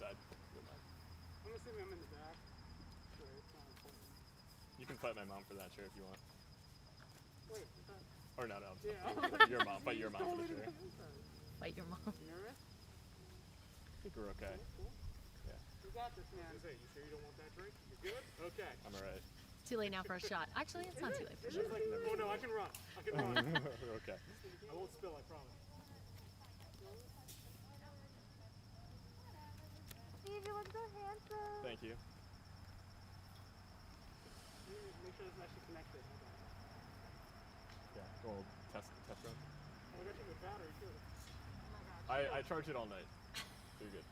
outside. I'm assuming I'm in the back. Sure, it's not important. You can fight my mom for that chair if you want. Wait, Or no. yeah. Your mom. Fight your mom for the chair. Fight your mom. You nervous? I think we're okay. Cool. Yeah, You got this, man. You sure you don't want that drink? You good? Okay. I'm alright. It's too late now for a shot. Actually, it's not too late for a shot. Like, oh no, I can run. I can run. We're okay. I won't spill, I promise. Steve, you look so handsome. Thank you. Make sure it's actually connected. Hold on. Yeah, well, test run. Oh, I got you with battery too. I charged it all night. So you're good.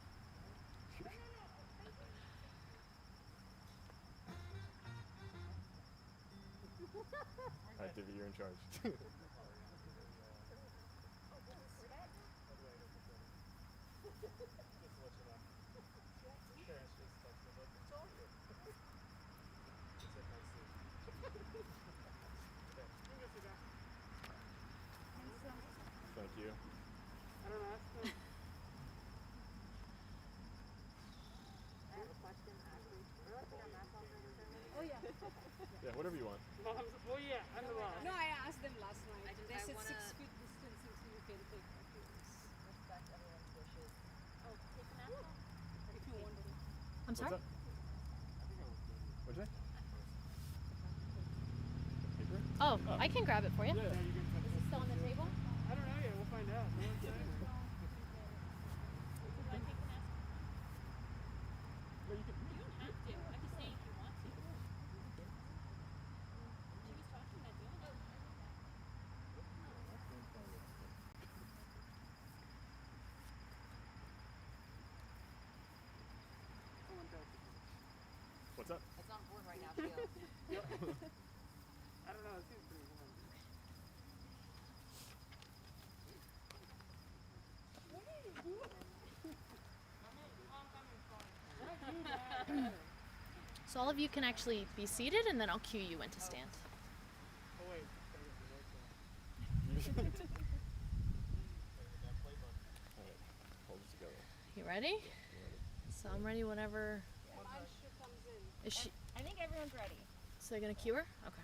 Alright, Divvy, you're in charge. Thank you. I don't know. That's Oh yeah. Yeah, whatever you want. Mom's, well, yeah, I'm the mom. No, I asked them last night. They I said wanna 6 feet distance until you can take photos. respect everyone's wishes. Oh, take a mask off. If you want to. I'm sorry? What's that? What'd you say? Paper? Oh, I can grab it for you. Yeah. Is it still on the table? I don't know yet. We'll find out. No one's saying. Do I take the mask off? No, you can. You don't have to. I'm just saying if you want to. She was talking about doing it. Someone does. What's up? It's on board right now, Sheila. I don't know. It seems pretty warm. So all of you can actually be seated, and then I'll cue you when to stand. Oh wait. Alright, hold it together. You ready? So I'm ready whenever. Is she? I think everyone's ready. So they're gonna cue her? Okay.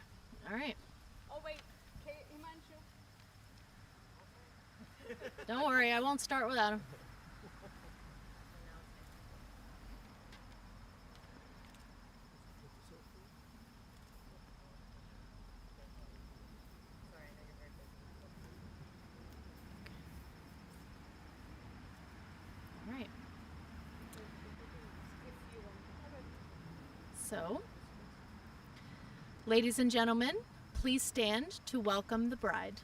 All right. Oh, wait. Okay, Himanshu. Don't worry, I won't start without him. Sorry, I know you're very busy. All right. So, ladies and gentlemen, please stand to welcome the bride.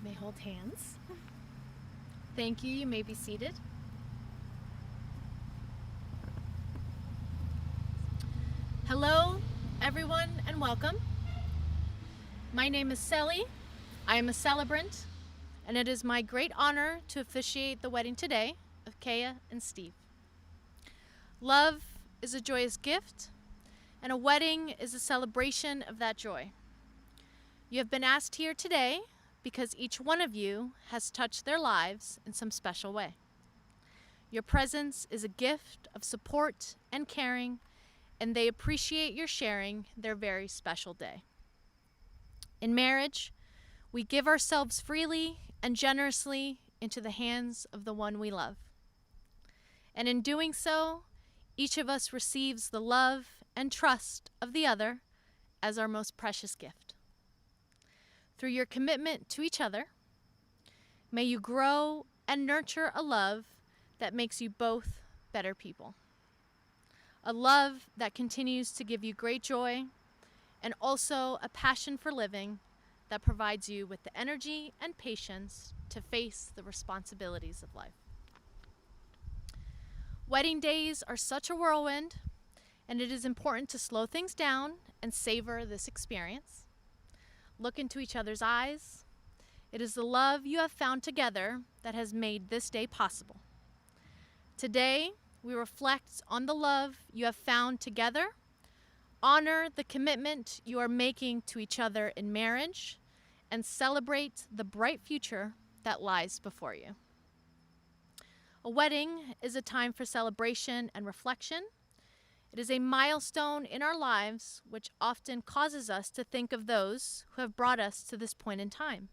May hold hands. Thank you. You may be seated. Hello, everyone, and welcome. My name is Sally. I am a celebrant, and it is my great honor to officiate the wedding today of Kea and Steve. Love is a joyous gift, and a wedding is a celebration of that joy. You have been asked here today because each one of you has touched their lives in some special way. Your presence is a gift of support and caring, and they appreciate your sharing their very special day. In marriage, we give ourselves freely and generously into the hands of the one we love. And in doing so, each of us receives the love and trust of the other as our most precious gift. Through your commitment to each other, may you grow and nurture a love that makes you both better people. A love that continues to give you great joy and also a passion for living that provides you with the energy and patience to face the responsibilities of life. Wedding days are such a whirlwind, and it is important to slow things down and savor this experience. Look into each other's eyes. It is the love you have found together that has made this day possible. Today, we reflect on the love you have found together, honor the commitment you are making to each other in marriage, and celebrate the bright future that lies before you. A wedding is a time for celebration and reflection. It is a milestone in our lives which often causes us to think of those who have brought us to this point in time.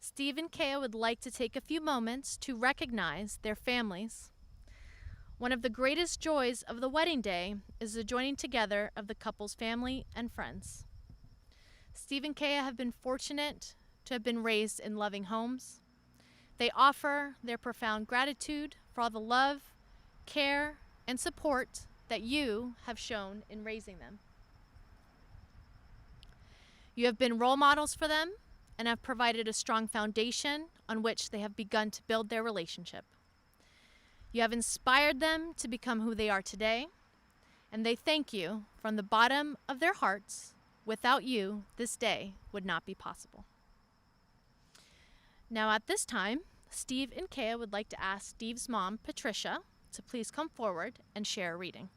Steve and Kea would like to take a few moments to recognize their families. One of the greatest joys of the wedding day is the joining together of the couple's family and friends. Steve and Kea have been fortunate to have been raised in loving homes. They offer their profound gratitude for all the love, care, and support that you have shown in raising them. You have been role models for them and have provided a strong foundation on which they have begun to build their relationship. You have inspired them to become who they are today, and they thank you from the bottom of their hearts. Without you, this day would not be possible. Now at this time, Steve and Kea would like to ask Steve's mom, Patricia, to please come forward and share a reading.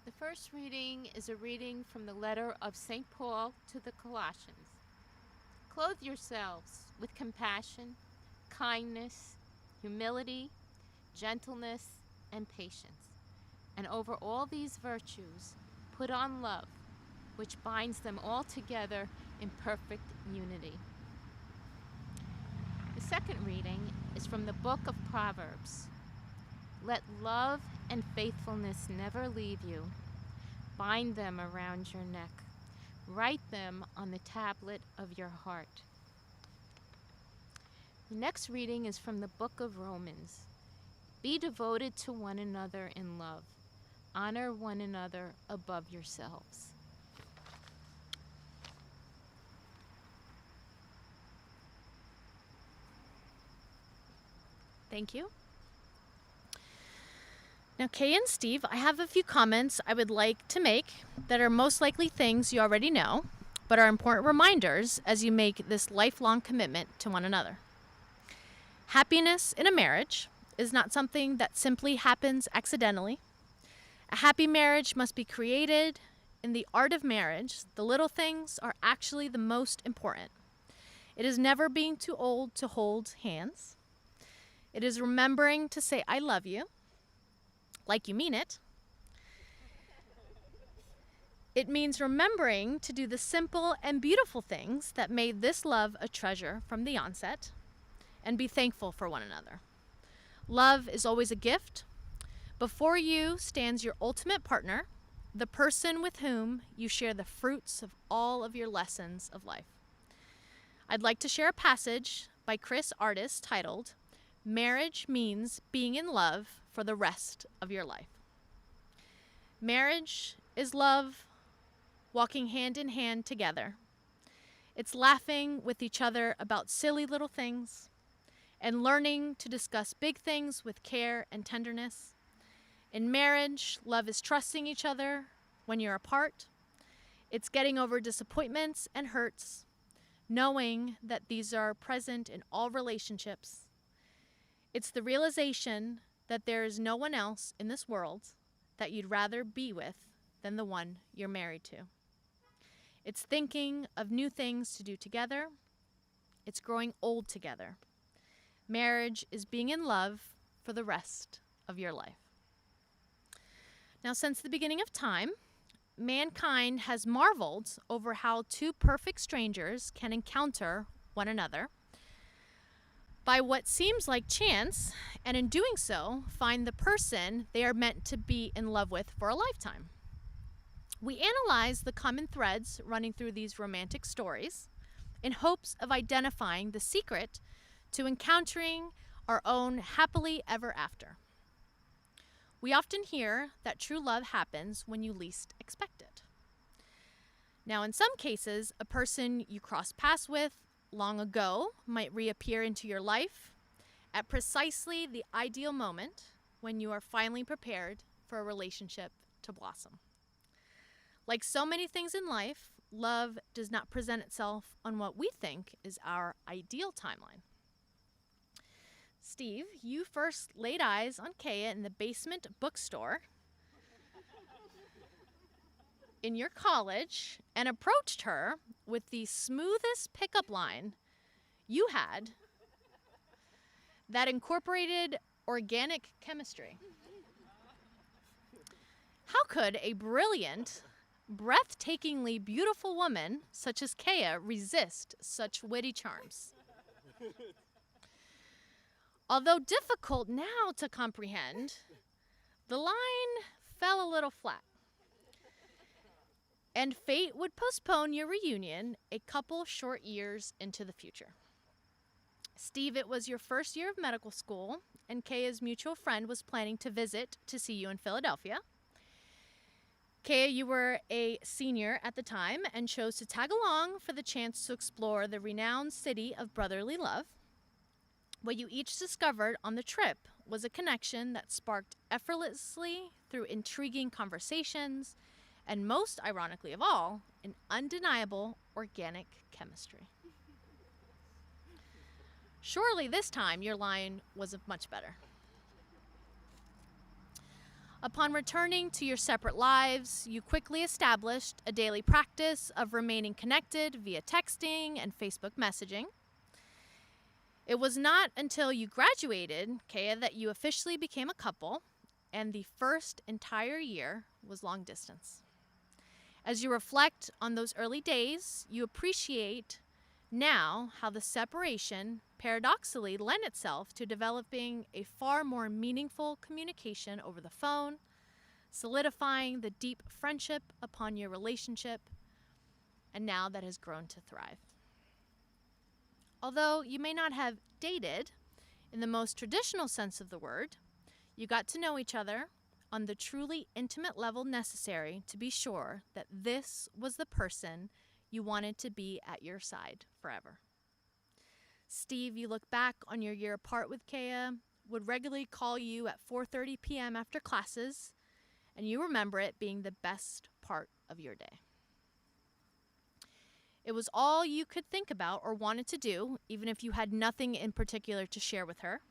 The first reading is a reading from the letter of St. Paul to the Colossians. Clothe yourselves with compassion, kindness, humility, gentleness, and patience. And over all these virtues, put on love, which binds them all together in perfect unity. The second reading is from the book of Proverbs. Let love and faithfulness never leave you. Bind them around your neck. Write them on the tablet of your heart. The next reading is from the book of Romans. Be devoted to one another in love. Honor one another above yourselves. Thank you. Now, Kay and Steve, I have a few comments I would like to make that are most likely things you already know, but are important reminders as you make this lifelong commitment to one another. Happiness in a marriage is not something that simply happens accidentally. A happy marriage must be created. In the art of marriage, the little things are actually the most important. It is never being too old to hold hands. It is remembering to say, I love you, like you mean it. It means remembering to do the simple and beautiful things that made this love a treasure from the onset, and be thankful for one another. Love is always a gift. Before you stands your ultimate partner, the person with whom you share the fruits of all of your lessons of life. I'd like to share a passage by Chris Artis titled, Marriage Means Being in Love for the Rest of Your Life. Marriage is love walking hand in hand together. It's laughing with each other about silly little things and learning to discuss big things with care and tenderness. In marriage, love is trusting each other when you're apart. It's getting over disappointments and hurts, knowing that these are present in all relationships. It's the realization that there is no one else in this world that you'd rather be with than the one you're married to. It's thinking of new things to do together. It's growing old together. Marriage is being in love for the rest of your life. Now, since the beginning of time, mankind has marveled over how two perfect strangers can encounter one another by what seems like chance, and in doing so, find the person they are meant to be in love with for a lifetime. We analyze the common threads running through these romantic stories in hopes of identifying the secret to encountering our own happily ever after. We often hear that true love happens when you least expect it. Now, in some cases, a person you crossed paths with long ago might reappear into your life at precisely the ideal moment when you are finally prepared for a relationship to blossom. Like so many things in life, love does not present itself on what we think is our ideal timeline. Steve, you first laid eyes on Kea in the basement bookstore in your college and approached her with the smoothest pickup line you had that incorporated organic chemistry. How could a brilliant, breathtakingly beautiful woman such as Kea resist such witty charms? Although difficult now to comprehend, the line fell a little flat, and fate would postpone your reunion a couple short years into the future. Steve, it was your first year of medical school, and Kea's mutual friend was planning to visit to see you in Philadelphia. Kea, you were a senior at the time and chose to tag along for the chance to explore the renowned city of brotherly love. What you each discovered on the trip was a connection that sparked effortlessly through intriguing conversations and, most ironically of all, an undeniable organic chemistry. Surely this time your line was much better. Upon returning to your separate lives, you quickly established a daily practice of remaining connected via texting and Facebook messaging. It was not until you graduated, Kea, that you officially became a couple, and the first entire year was long distance. As you reflect on those early days, you appreciate now how the separation paradoxically lent itself to developing a far more meaningful communication over the phone, solidifying the deep friendship upon your relationship, and now that has grown to thrive. Although you may not have dated in the most traditional sense of the word, you got to know each other on the truly intimate level necessary to be sure that this was the person you wanted to be at your side forever. Steve, you look back on your year apart with Kea, would regularly call you at 4:30 p.m. after classes, and you remember it being the best part of your day. It was all you could think about or wanted to do, even if you had nothing in particular to share with her.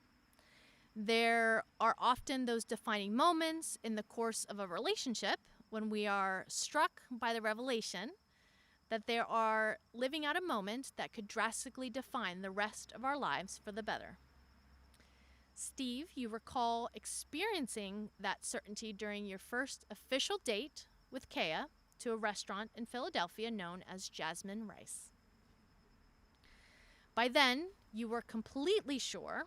There are often those defining moments in the course of a relationship when we are struck by the revelation that they are living out a moment that could drastically define the rest of our lives for the better. Steve, you recall experiencing that certainty during your first official date with Kea to a restaurant in Philadelphia known as Jasmine Rice. By then, you were completely sure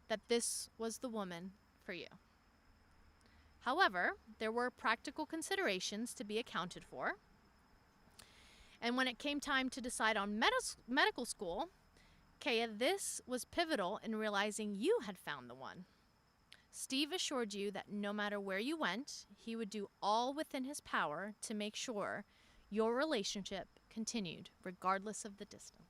that this was the woman for you. However, there were practical considerations to be accounted for. And when it came time to decide on medical school, Kea, this was pivotal in realizing you had found the one. Steve assured you that no matter where you went, he would do all within his power to make sure your relationship continued regardless of the distance.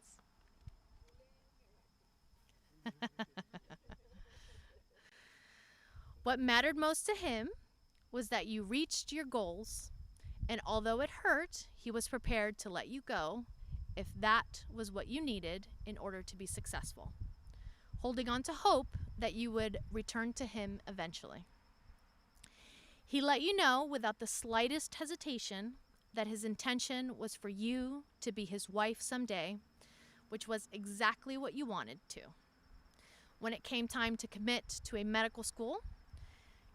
What mattered most to him was that you reached your goals, and although it hurt, he was prepared to let you go if that was what you needed in order to be successful, holding on to hope that you would return to him eventually. He let you know without the slightest hesitation that his intention was for you to be his wife someday, which was exactly what you wanted to. When it came time to commit to a medical school,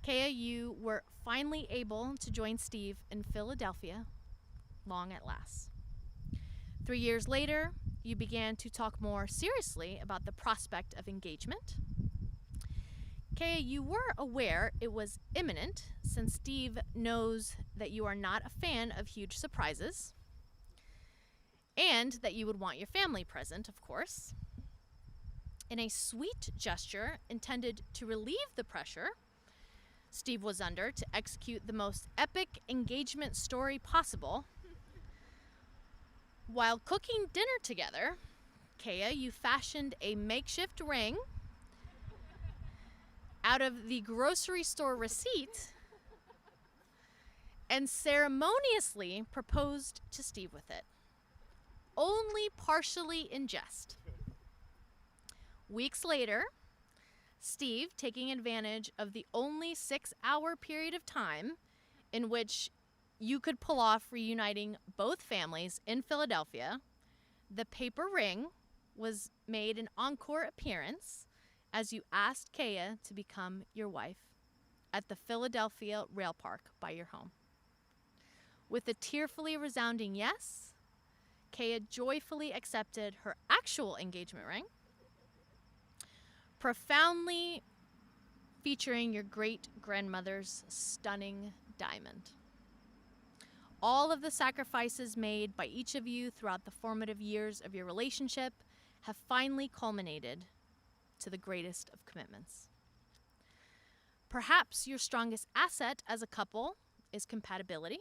Kea, you were finally able to join Steve in Philadelphia, long at last. 3 years later, you began to talk more seriously about the prospect of engagement. Kea, you were aware it was imminent, since Steve knows that you are not a fan of huge surprises, and that you would want your family present, of course. In a sweet gesture intended to relieve the pressure Steve was under to execute the most epic engagement story possible, while cooking dinner together, Kea, you fashioned a makeshift ring out of the grocery store receipt and ceremoniously proposed to Steve with it, only partially in jest. Weeks later, Steve, taking advantage of the only 6-hour period of time in which you could pull off reuniting both families in Philadelphia, the paper ring was made an encore appearance as you asked Kea to become your wife at the Philadelphia Rail Park by your home. With a tearfully resounding yes, Kea joyfully accepted her actual engagement ring, profoundly featuring your great-grandmother's stunning diamond. All of the sacrifices made by each of you throughout the formative years of your relationship have finally culminated to the greatest of commitments. Perhaps your strongest asset as a couple is compatibility.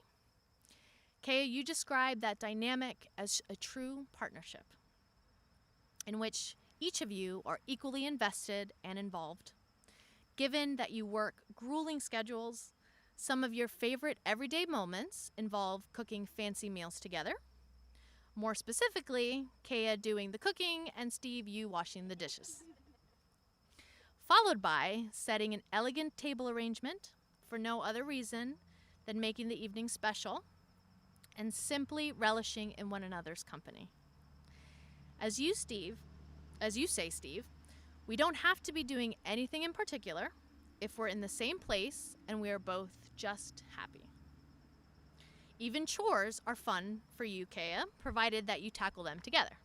Kea, you describe that dynamic as a true partnership in which each of you are equally invested and involved. Given that you work grueling schedules, some of your favorite everyday moments involve cooking fancy meals together. More specifically, Kea doing the cooking and Steve, you washing the dishes. Followed by setting an elegant table arrangement for no other reason than making the evening special and simply relishing in one another's company. As you say, Steve, we don't have to be doing anything in particular if we're in the same place and we are both just happy. Even chores are fun for you, Kea, provided that you tackle them together.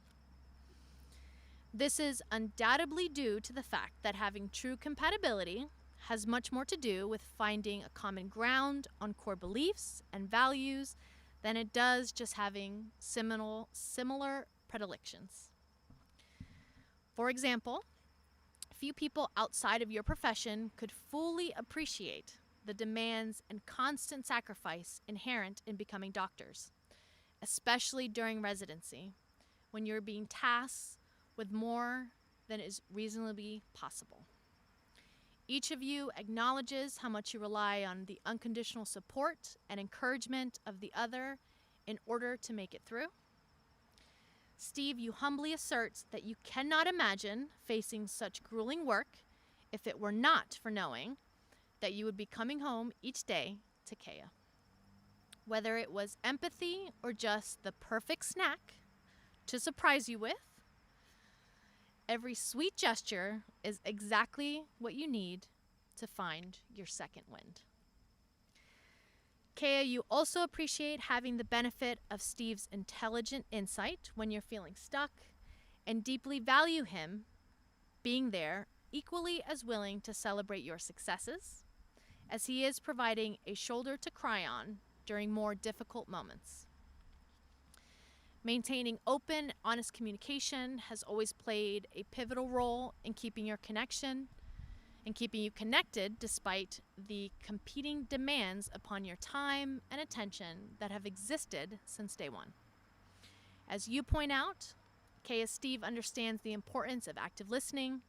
This is undoubtedly due to the fact that having true compatibility has much more to do with finding a common ground on core beliefs and values than it does just having similar predilections. For example, few people outside of your profession could fully appreciate the demands and constant sacrifice inherent in becoming doctors, especially during residency, when you're being tasked with more than is reasonably possible. Each of you acknowledges how much you rely on the unconditional support and encouragement of the other in order to make it through. Steve, you humbly assert that you cannot imagine facing such grueling work if it were not for knowing that you would be coming home each day to Kea. Whether it was empathy or just the perfect snack to surprise you with, every sweet gesture is exactly what you need to find your second wind. Kea, you also appreciate having the benefit of Steve's intelligent insight when you're feeling stuck and deeply value him being there equally as willing to celebrate your successes as he is providing a shoulder to cry on during more difficult moments. Maintaining open, honest communication has always played a pivotal role in keeping your connection and keeping you connected despite the competing demands upon your time and attention that have existed since day one. As you point out, Kea, Steve understands the importance of active listening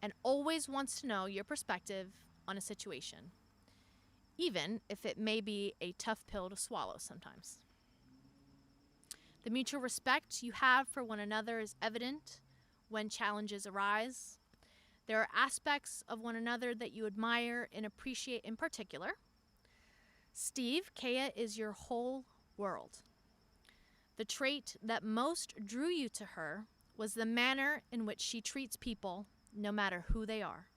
and always wants to know your perspective on a situation, even if it may be a tough pill to swallow sometimes. The mutual respect you have for one another is evident when challenges arise. There are aspects of one another that you admire and appreciate in particular. Steve, Kea is your whole world. The trait that most drew you to her was the manner in which she treats people, no matter who they are.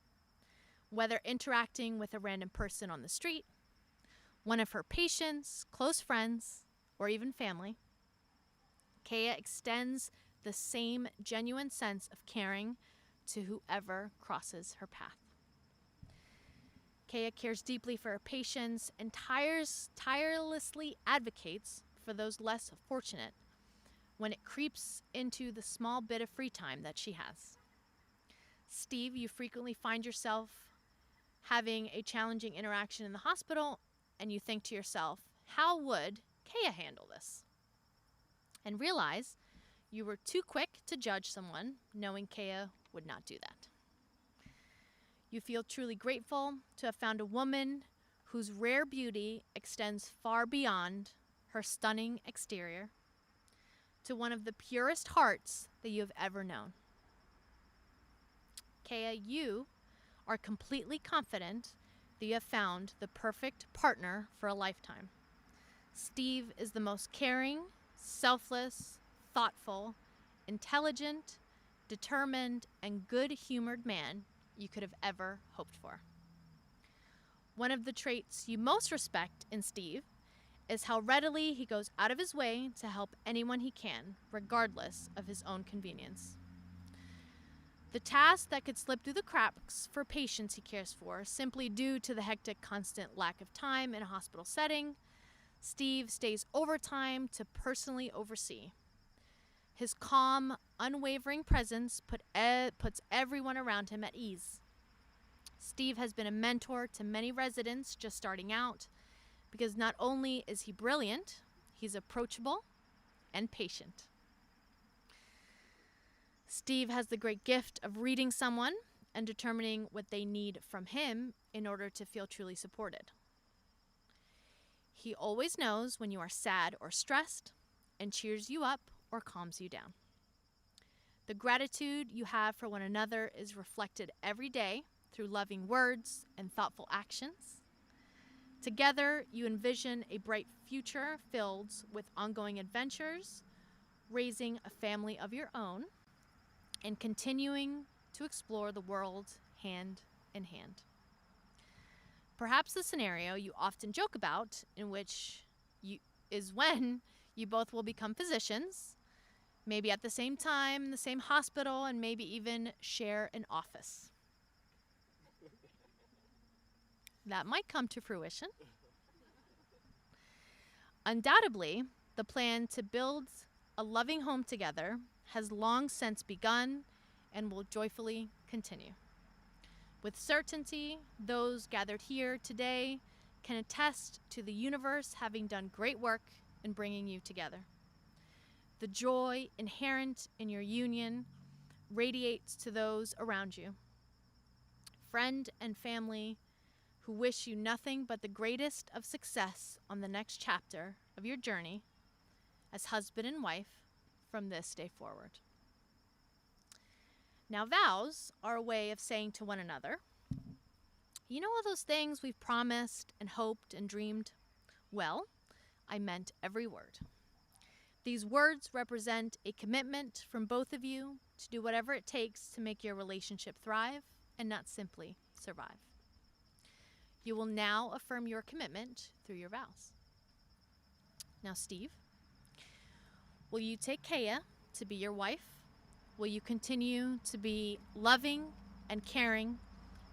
Whether interacting with a random person on the street, one of her patients, close friends, or even family, Kea extends the same genuine sense of caring to whoever crosses her path. Kea cares deeply for her patients and tirelessly advocates for those less fortunate when it creeps into the small bit of free time that she has. Steve, you frequently find yourself having a challenging interaction in the hospital, and you think to yourself, how would Kea handle this? And realize you were too quick to judge someone, knowing Kea would not do that. You feel truly grateful to have found a woman whose rare beauty extends far beyond her stunning exterior to one of the purest hearts that you have ever known. Kea, you are completely confident that you have found the perfect partner for a lifetime. Steve is the most caring, selfless, thoughtful, intelligent, determined, and good-humored man you could have ever hoped for. One of the traits you most respect in Steve is how readily he goes out of his way to help anyone he can, regardless of his own convenience. The tasks that could slip through the cracks for patients he cares for, simply due to the hectic, constant lack of time in a hospital setting, Steve stays overtime to personally oversee. His calm, unwavering presence puts everyone around him at ease. Steve has been a mentor to many residents just starting out because not only is he brilliant, he's approachable and patient. Steve has the great gift of reading someone and determining what they need from him in order to feel truly supported. He always knows when you are sad or stressed and cheers you up or calms you down. The gratitude you have for one another is reflected every day through loving words and thoughtful actions. Together, you envision a bright future filled with ongoing adventures, raising a family of your own, and continuing to explore the world hand in hand. Perhaps the scenario you often joke about is when you both will become physicians, maybe at the same time, the same hospital, and maybe even share an office. That might come to fruition. Undoubtedly, the plan to build a loving home together has long since begun and will joyfully continue. With certainty, those gathered here today can attest to the universe having done great work in bringing you together. The joy inherent in your union radiates to those around you. Friend and family who wish you nothing but the greatest of success on the next chapter of your journey as husband and wife from this day forward. Now, vows are a way of saying to one another, you know all those things we've promised and hoped and dreamed? Well, I meant every word. These words represent a commitment from both of you to do whatever it takes to make your relationship thrive and not simply survive. You will now affirm your commitment through your vows. Now, Steve, will you take Kea to be your wife? Will you continue to be loving and caring,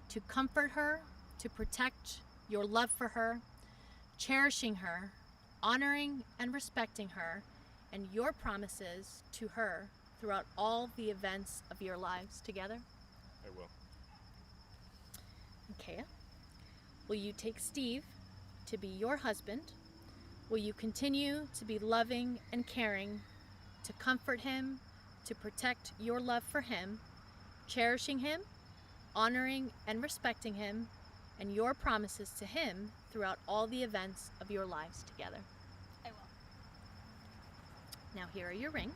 to comfort her, to protect your love for her, cherishing her, honoring and respecting her, and your promises to her throughout all the events of your lives together? I will. Kea, will you take Steve to be your husband? Will you continue to be loving and caring, to comfort him, to protect your love for him, cherishing him, honoring and respecting him, and your promises to him throughout all the events of your lives together? I will. Now here are your rings.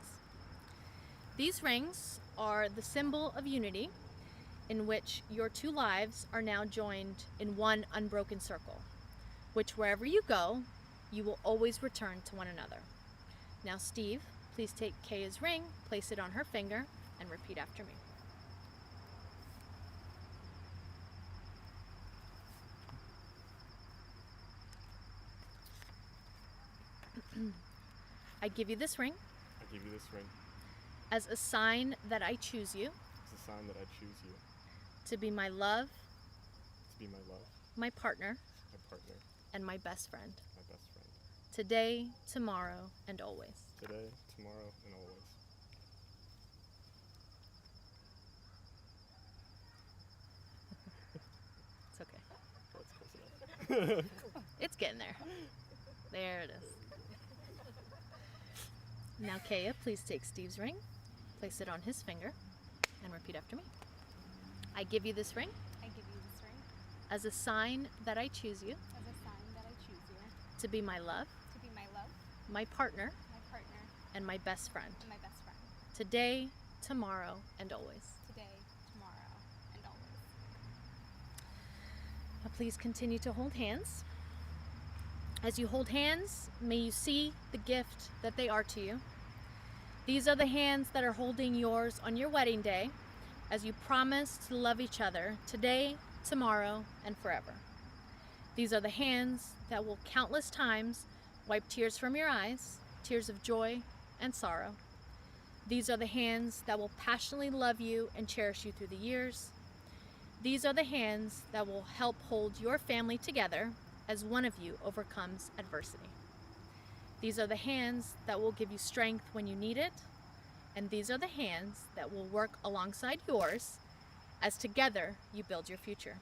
These rings are the symbol of unity in which your two lives are now joined in one unbroken circle, which wherever you go, you will always return to one another. Now, Steve, please take Kea's ring, place it on her finger, and repeat after me. I give you this ring I give you this ring as a sign that I choose you as a sign that I choose you to be my love, to be my love, my partner, my partner, and my best friend, my best friend, today, tomorrow, and always. today, tomorrow, and always. It's getting there. There it is. Now, Kaya, please take Steve's ring, place it on his finger, and repeat after me. I give you this ring I give you this ring as a sign that I choose you as a sign that I choose you to be my love, to be my love, my partner, my partner, and my best friend, and my best friend, today, tomorrow, and always. today, tomorrow, and always. Now, please continue to hold hands. As you hold hands, may you see the gift that they are to you. These are the hands that are holding yours on your wedding day as you promise to love each other today, tomorrow, and forever. These are the hands that will countless times wipe tears from your eyes, tears of joy and sorrow. These are the hands that will passionately love you and cherish you through the years. These are the hands that will help hold your family together as one of you overcomes adversity. These are the hands that will give you strength when you need it, and these are the hands that will work alongside yours as together you build your future.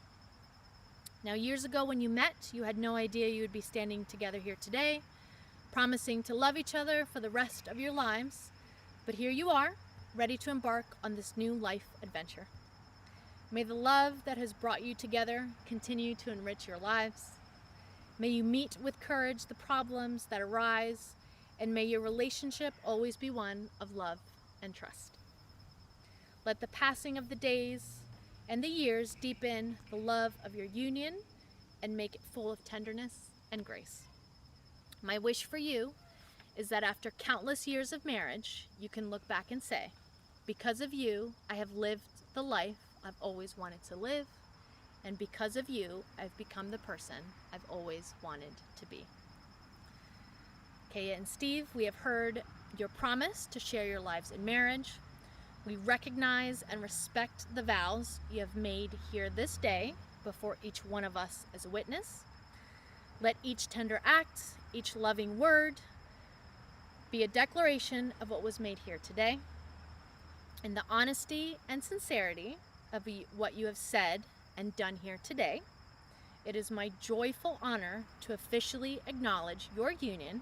Now, years ago when you met, you had no idea you would be standing together here today, promising to love each other for the rest of your lives, but here you are, ready to embark on this new life adventure. May the love that has brought you together continue to enrich your lives. May you meet with courage the problems that arise, and may your relationship always be one of love and trust. Let the passing of the days and the years deepen the love of your union and make it full of tenderness and grace. My wish for you is that after countless years of marriage, you can look back and say, because of you, I have lived the life I've always wanted to live, and because of you, I've become the person I've always wanted to be. Kaya and Steve, we have heard your promise to share your lives in marriage. We recognize and respect the vows you have made here this day before each one of us as a witness. Let each tender act, each loving word, be a declaration of what was made here today. In the honesty and sincerity of what you have said and done here today, it is my joyful honor to officially acknowledge your union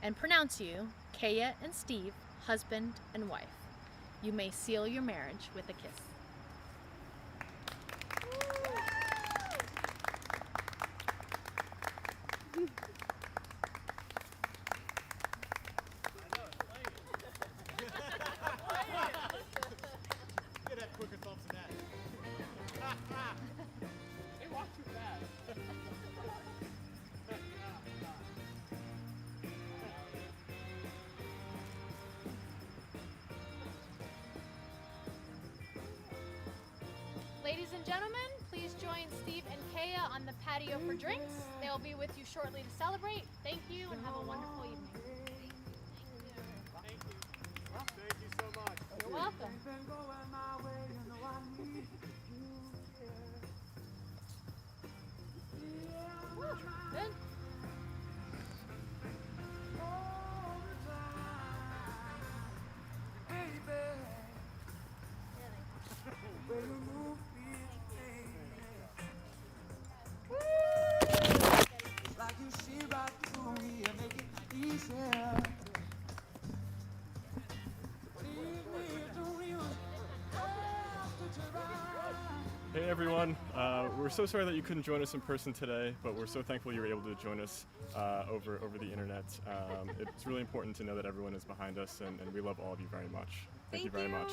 and pronounce you, Kaya and Steve, husband and wife. You may seal your marriage with a kiss. Get that quicker thumbs than that. They walk too fast. Ladies and gentlemen, please join Steve and Kaya on the patio for drinks. They will be with you shortly to celebrate. Thank you and have a wonderful evening. Thank you so much. You're welcome. Good. Like you see right through me and make it easier. Leave me to real Hey everyone, we're so sorry that you couldn't join us in person today, but we're so thankful you were able to join us over the internet. It's really important to know that everyone is behind us, and we love all of you very much. Thank you very much.